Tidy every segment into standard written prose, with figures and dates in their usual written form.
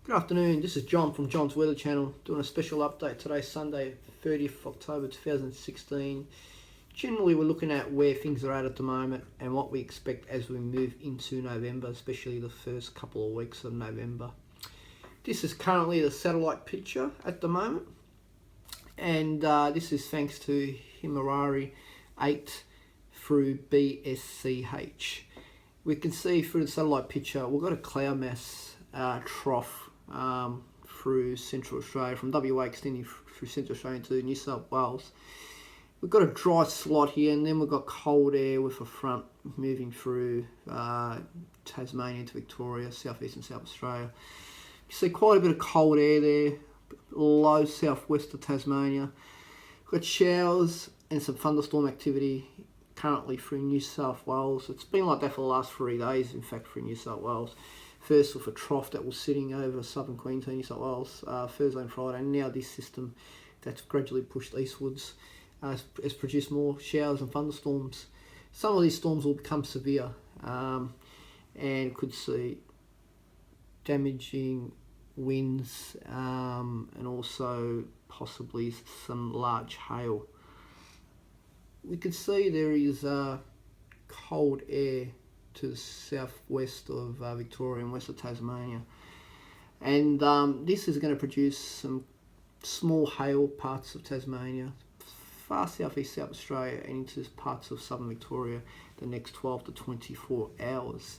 Good afternoon, this is John from John's Weather Channel doing a special update today, Sunday 30th October 2016. Generally we're looking at where things are at the moment and what we expect as we move into November, especially the first couple of weeks of November. This is currently the satellite picture at the moment, and this is thanks to Himawari 8 through BSCH. We can see through the satellite picture we've got a cloud mass trough through Central Australia, from WA extending through Central Australia to New South Wales. We've got a dry slot here, and then we've got cold air with a front moving through Tasmania to Victoria, southeast and South Australia. You see quite a bit of cold air there, low southwest of Tasmania. We've got showers and some thunderstorm activity currently through New South Wales. It's been like that for the last 3 days, in fact, through New South Wales. First with a trough that was sitting over southern Queensland, New South Wales, Thursday and Friday, and now this system that's gradually pushed eastwards has produced more showers and thunderstorms. Some of these storms will become severe and could see damaging winds and also possibly some large hail. We can see there is cold air to the southwest of Victoria and west of Tasmania, and this is going to produce some small hail parts of Tasmania, far southeast South Australia, and into parts of southern Victoria the next 12 to 24 hours.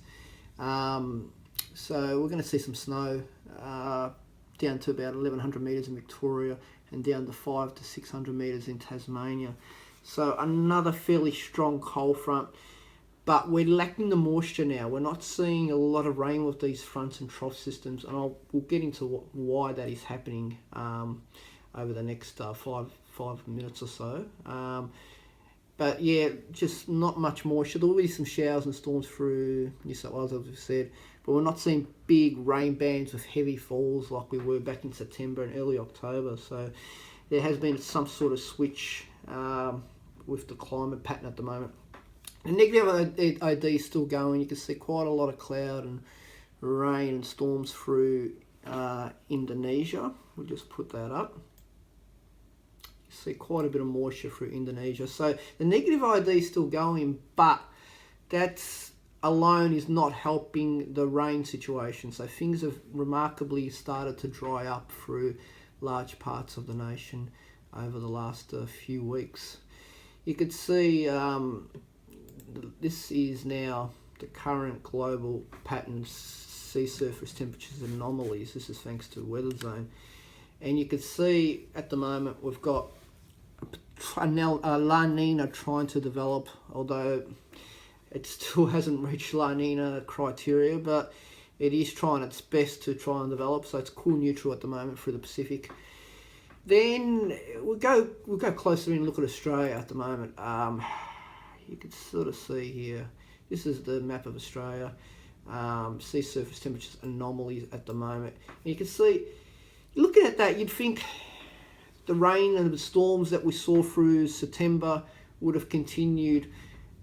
So we're going to see some snow down to about 1100 metres in Victoria and down to 500 to 600 metres in Tasmania. So another fairly strong cold front. But we're lacking the moisture now. We're not seeing a lot of rain with these fronts and trough systems, and we'll get into why that is happening over the next 5 minutes or so. But yeah, just not much moisture. There will be some showers and storms through New South Wales, as we've said, but we're not seeing big rain bands with heavy falls like we were back in September and early October. So there has been some sort of switch with the climate pattern at the moment. The negative ID is still going. You can see quite a lot of cloud and rain and storms through Indonesia. We'll just put that up. You see quite a bit of moisture through Indonesia. So the negative ID is still going, but that alone is not helping the rain situation. So things have remarkably started to dry up through large parts of the nation over the last few weeks. You could see this is now the current global pattern sea surface temperatures anomalies. This is thanks to weather zone, and you can see at the moment we've got a La Nina trying to develop, although it still hasn't reached La Nina criteria, but it is trying its best to try and develop. So it's cool neutral at the moment through the Pacific. Then we'll go closer in and look at Australia at the moment. You can sort of see here, this is the map of Australia, sea surface temperatures anomalies at the moment. And you can see, looking at that, you'd think the rain and the storms that we saw through September would have continued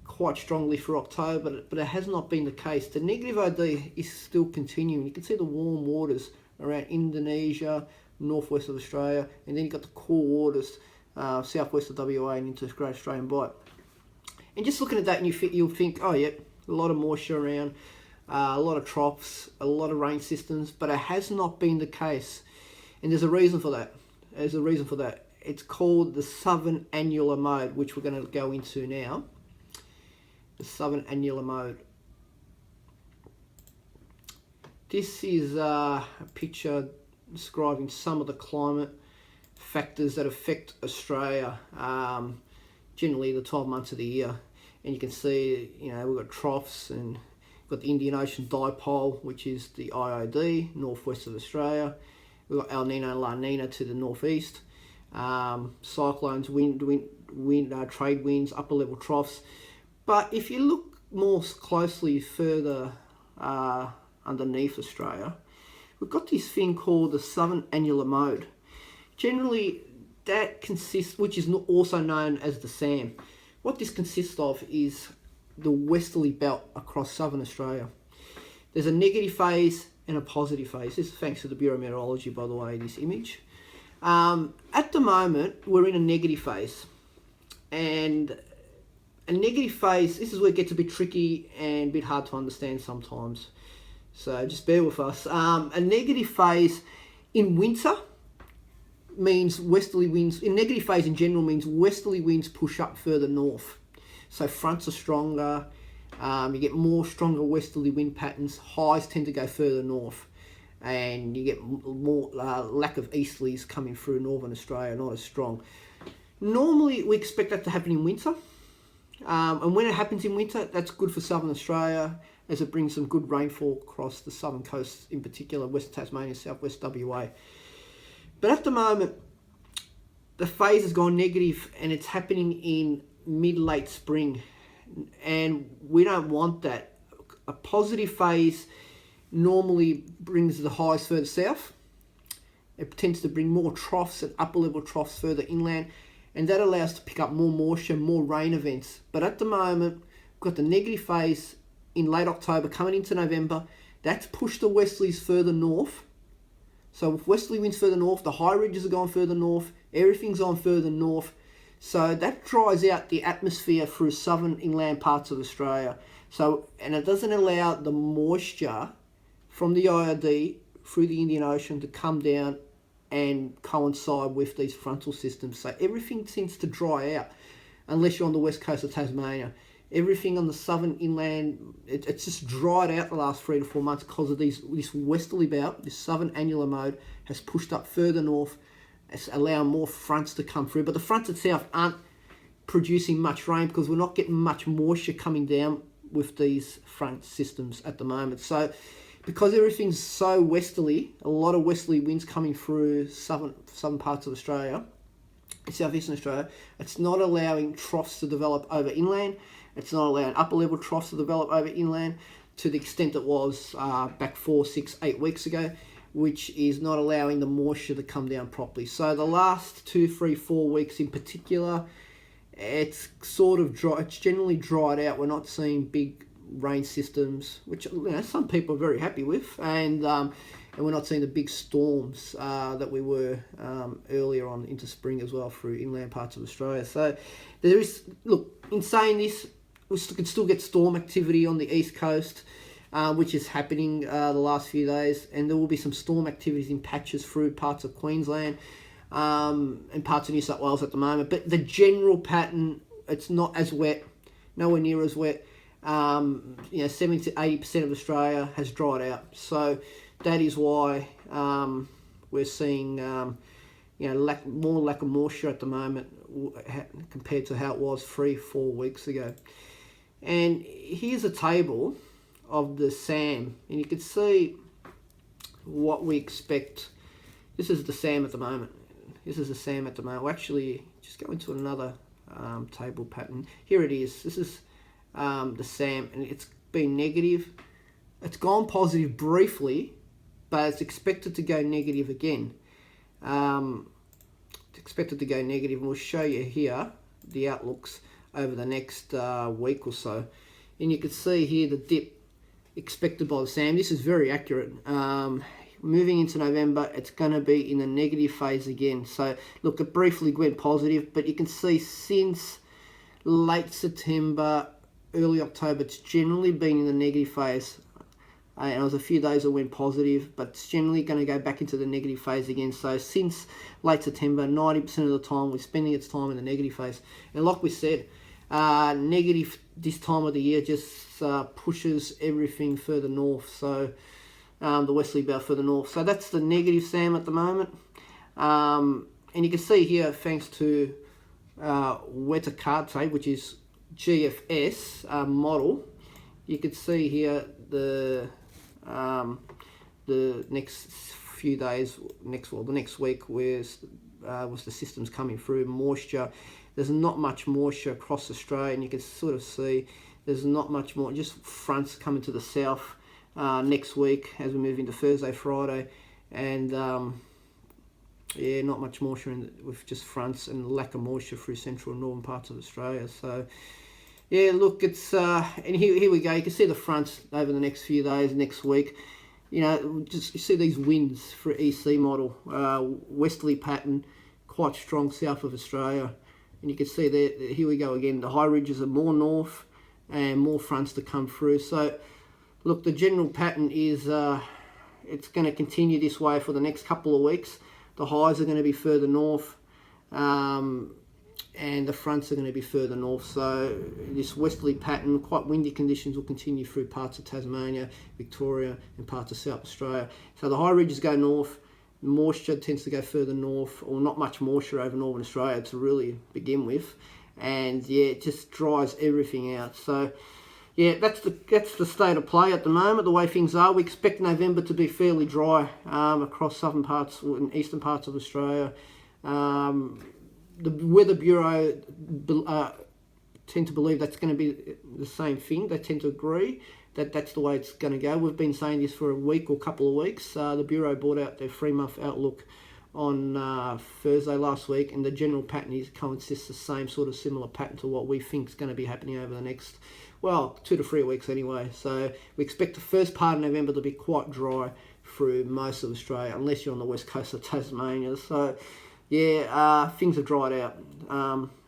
quite strongly through October, but it has not been the case. The negative ID is still continuing. You can see the warm waters around Indonesia, northwest of Australia, and then you've got the cool waters southwest of WA and into the Great Australian Bight. And just looking at that, and you'll think, oh yeah, a lot of moisture around, a lot of troughs, a lot of rain systems, but it has not been the case. And there's a reason for that. It's called the southern annular mode, which we're going to go into now. The southern annular mode. This is a picture describing some of the climate factors that affect Australia. Generally the 12 months of the year, and you can see, we've got troughs, and we've got the Indian Ocean dipole, which is the IOD, northwest of Australia. We've got El Nino and La Nina to the northeast, cyclones, trade winds, upper level troughs. But if you look more closely further underneath Australia, we've got this thing called the southern annular mode. Generally, that consists, which is also known as the SAM. What this consists of is the westerly belt across southern Australia. There's a negative phase and a positive phase. This is thanks to the Bureau of Meteorology, by the way, this image. At the moment, we're in a negative phase. And a negative phase, this is where it gets a bit tricky and a bit hard to understand sometimes. So just bear with us. A negative phase in winter means westerly winds. In negative phase in general means westerly winds push up further north. So fronts are stronger. You get more stronger westerly wind patterns. Highs tend to go further north. And you get more lack of easterlies coming through northern Australia, not as strong. Normally, we expect that to happen in winter. And when it happens in winter, that's good for southern Australia, as it brings some good rainfall across the southern coast, in particular Western Tasmania, southwest WA. But at the moment, the phase has gone negative and it's happening in mid-late spring. And we don't want that. A positive phase normally brings the highs further south. It tends to bring more troughs and upper level troughs further inland. And that allows us to pick up more moisture, more rain events. But at the moment, we've got the negative phase in late October coming into November. That's pushed the westerlies further north. So with westerly winds further north, the high ridges are going further north, everything's on further north. So that dries out the atmosphere through southern inland parts of Australia. And it doesn't allow the moisture from the IOD through the Indian Ocean to come down and coincide with these frontal systems. So everything tends to dry out unless you're on the west coast of Tasmania. Everything on the southern inland, it's just dried out the last 3 to 4 months because of this westerly belt. This southern annular mode has pushed up further north. It's allowing more fronts to come through. But the fronts itself aren't producing much rain because we're not getting much moisture coming down with these front systems at the moment. So because everything's so westerly, a lot of westerly winds coming through southern parts of Australia, southeastern Australia, it's not allowing troughs to develop over inland. It's not allowing upper level troughs to develop over inland to the extent it was back 4, 6, 8 weeks ago, which is not allowing the moisture to come down properly. So the last 2, 3, 4 weeks in particular, it's sort of dry. It's generally dried out. We're not seeing big rain systems, which some people are very happy with, and we're not seeing the big storms that we were earlier on into spring as well through inland parts of Australia. So there is, in saying this, we can still get storm activity on the east coast, which is happening the last few days, and there will be some storm activities in patches through parts of Queensland and parts of New South Wales at the moment. But the general pattern, it's not as wet, nowhere near as wet. 70 to 80% of Australia has dried out. So that is why we're seeing more lack of moisture at the moment compared to how it was 3-4 weeks ago. And here's a table of the SAM, and you can see what we expect. This is the SAM at the moment. We'll actually just go into another table pattern. Here it is. This is the SAM, and it's been negative. It's gone positive briefly, but it's expected to go negative again. It's expected to go negative, and we'll show you here the outlooks over the next week or so. And you can see here the dip expected by the SAM. This is very accurate. Moving into November, it's going to be in the negative phase again. So look, it briefly went positive, but you can see since late September, early October, it's generally been in the negative phase. And it was a few days that went positive, but it's generally going to go back into the negative phase again. So since late September, 90% of the time we're spending its time in the negative phase. And like we said, negative this time of the year just pushes everything further north. So the westerly belt further north. So that's the negative SAM at the moment. And you can see here, thanks to Wetter card tape, which is GFS model, you can see here the next few days, the next week was the systems coming through, moisture. There's not much moisture across Australia, and you can sort of see there's not much more, just fronts coming to the south next week as we move into Thursday, Friday, and not much moisture with just fronts and lack of moisture through central and northern parts of Australia. So yeah, look, it's and here we go. You can see the fronts over the next few days, next week. you know, just you see these winds for EC model, westerly pattern, quite strong south of Australia. And you can see there, here we go again, the high ridges are more north and more fronts to come through. So look, the general pattern is it's going to continue this way for the next couple of weeks. The highs are going to be further north, and the fronts are going to be further north. So this westerly pattern, quite windy conditions, will continue through parts of Tasmania, Victoria, and parts of South Australia. So the high ridges go north, moisture tends to go further north, or not much moisture over northern Australia to really begin with, and yeah, it just dries everything out. So yeah, that's the state of play at the moment, the way things are. We expect November to be fairly dry across southern parts and eastern parts of Australia. The Weather Bureau tend to believe that's going to be the same thing. They tend to agree that that's the way it's going to go. We've been saying this for a week or couple of weeks. The Bureau brought out their 3-month outlook on Thursday last week, and the general pattern consists the same sort of similar pattern to what we think is going to be happening over the next, well, 2 to 3 weeks anyway. So we expect the first part of November to be quite dry through most of Australia, unless you're on the west coast of Tasmania. So yeah, things have dried out.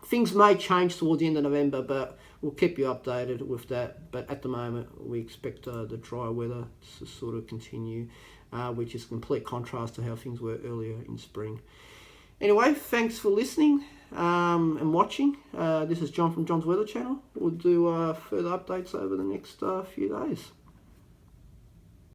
Things may change towards the end of November, but we'll keep you updated with that. But at the moment, we expect the dry weather to sort of continue, which is a complete contrast to how things were earlier in spring. Anyway, thanks for listening and watching. This is John from John's Weather Channel. We'll do further updates over the next few days.